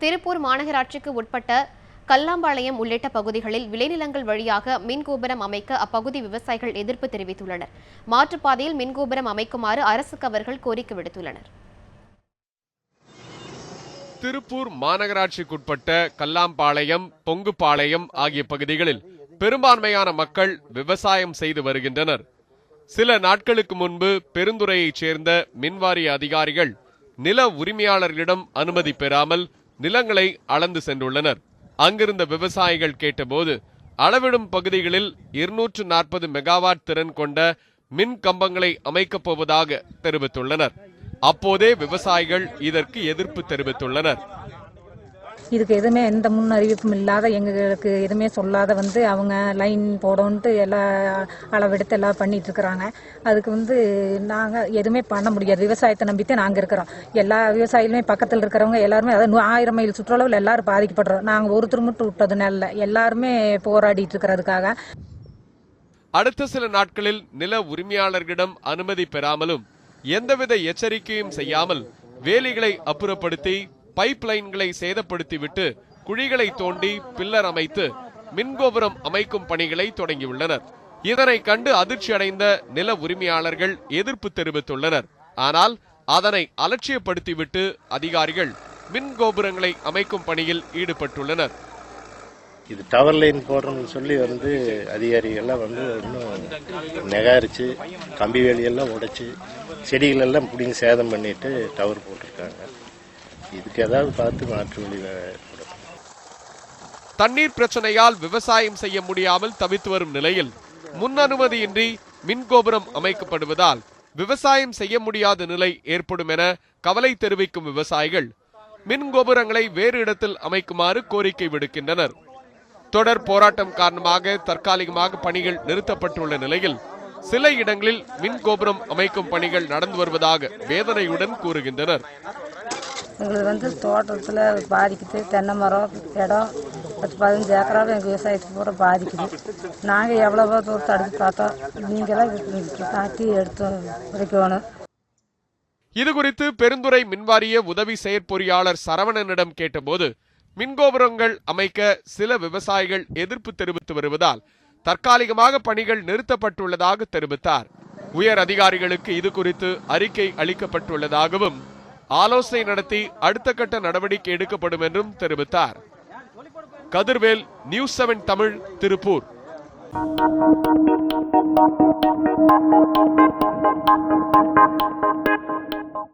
திருப்பூர் மாநகராட்சிக்கு உட்பட்ட கல்லாம்பாளையம் உள்ளிட்ட பகுதிகளில் விளைநிலங்கள் வழியாக மின்கோபுரம் அமைக்க அப்பகுதி விவசாயிகள் எதிர்ப்பு தெரிவித்துள்ளனர். மாற்றுப்பாதையில் மின்கோபுரம் அமைக்குமாறு அரசுக்கு அவர்கள் கோரிக்கை விடுத்துள்ளனர். திருப்பூர் மாநகராட்சிக்குட்பட்ட கல்லாம்பாளையம், பொங்குபாளையம் ஆகிய பகுதிகளில் பெரும்பான்மையான மக்கள் விவசாயம் செய்து வருகின்றனர். சில நாட்களுக்கு முன்பு பெருந்துறையைச் சேர்ந்த மின்வாரிய அதிகாரிகள் நில உரிமையாளர்களிடம் அனுமதி பெறாமல் நிலங்களை அளந்து சென்றுள்ளனர். அங்கிருந்த விவசாயிகள் கேட்டபோது அளவிடும் பகுதிகளில் 240 மெகாவாட் திறன் கொண்ட மின் கம்பங்களை அமைக்கப் போவதாக தெரிவித்துள்ளனர். அப்போதே விவசாயிகள் இதற்கு எதிர்ப்பு தெரிவித்துள்ளனர். இதுக்கு எதுவுமே எந்த முன் அறிவிப்பும் இல்லாத, எங்களுக்கு எதுவுமே சொல்லாத அவங்க லைன் போடணுன்ட்டு எல்லாம் அளவெடுத்து எல்லாம் பண்ணிட்டு இருக்கிறாங்க. அதுக்கு நாங்கள் எதுவுமே பண்ண முடியாது. விவசாயத்தை நம்பித்தான் நாங்கள் இருக்கிறோம். எல்லா விவசாயிகளுமே பக்கத்தில் இருக்கிறவங்க எல்லாருமே, அதாவது 1000 மைல் சுற்றளவில் எல்லாரும் பாதிக்கப்படுறோம். நாங்கள் ஒருத்தர் மட்டும் விட்டதுனால எல்லாருமே போராடிட்டு இருக்கிறதுக்காக. அடுத்த சில நாட்களில் நில உரிமையாளர்களிடம் அனுமதி பெறாமலும் எந்தவித எச்சரிக்கையும் செய்யாமல் வேலிகளை அப்புறப்படுத்தி பைப் லைன்களை சேதப்படுத்திவிட்டு குழிகளை தோண்டி பில்லர் அமைத்து மின்கோபுரம் அமைக்கும் பணிகளை தொடங்கியுள்ளனர். இதனை கண்டு அதிர்ச்சி அடைந்த நில உரிமையாளர்கள் எதிர்ப்பு தெரிவித்துள்ளனர். ஆனால் அதனை அலட்சியப்படுத்திவிட்டு அதிகாரிகள் மின் கோபுரங்களை அமைக்கும் பணியில் ஈடுபட்டுள்ளனர். இது டவர் லைன் போடுறோம்னு சொல்லி அதிகாரிகள்லாம் இன்னும் நெகாரிச்சு கம்பி வேலியெல்லாம் உடைச்சு செடிகள் எல்லாம் பிடிங்கி சேதம் பண்ணிட்டு டவர் போட்டிருக்காங்க. இதுக்கு ஏதாவது பார்த்து மாற்று வழி. தண்ணீர் பிரச்சனையால் விவசாயம் செய்ய முடியாமல் தவித்து வரும் நிலையில் முன் அனுமதியின்றி மின்கோபுரம் அமைக்கப்படுவதால் விவசாயம் செய்ய முடியாத நிலை ஏற்படும் என கவலை தெரிவிக்கும் விவசாயிகள் மின்கோபுரங்களை வேறு இடத்தில் அமைக்குமாறு கோரிக்கை விடுக்கின்றனர். தொடர் போராட்டம் காரணமாக தற்காலிகமாக பணிகள் நிறுத்தப்பட்டுள்ள நிலையில் சில இடங்களில் மின்கோபுரம் அமைக்கும் பணிகள் நடந்து வருவதாக வேதனையுடன் கூறுகின்றனர். எங்களுக்கு தோட்டத்தில் பாதிக்குது. தென்னை மரம் இடம் 10-15 ஏக்கராவில் எங்கள் விவசாயத்துக்கு பூரா பாதிக்குது. நாங்கள் எவ்வளவோ தூரத்தை அடுத்து பார்த்தோம். நீங்களாம் தாத்தி எடுத்து வைக்கணும். இது குறித்து பெருந்துறை மின்வாரிய உதவி செயற்பொறியாளர் சரவணனிடம் கேட்டபோது மின்கோபுரங்கள் அமைக்க சில விவசாயிகள் எதிர்ப்பு தெரிவித்து வருவதால் தற்காலிகமாக பணிகள் நிறுத்தப்பட்டுள்ளதாக தெரிவித்தார். உயர் அதிகாரிகளுக்கு இது குறித்து அறிக்கை அளிக்கப்பட்டுள்ளதாகவும் ஆலோசனை நடத்தி அடுத்த கட்ட நடவடிக்கை எடுக்கப்படும் என்றும் தெரிவித்தார். கதிர்வேல், நியூஸ் 7 தமிழ், திருப்பூர்.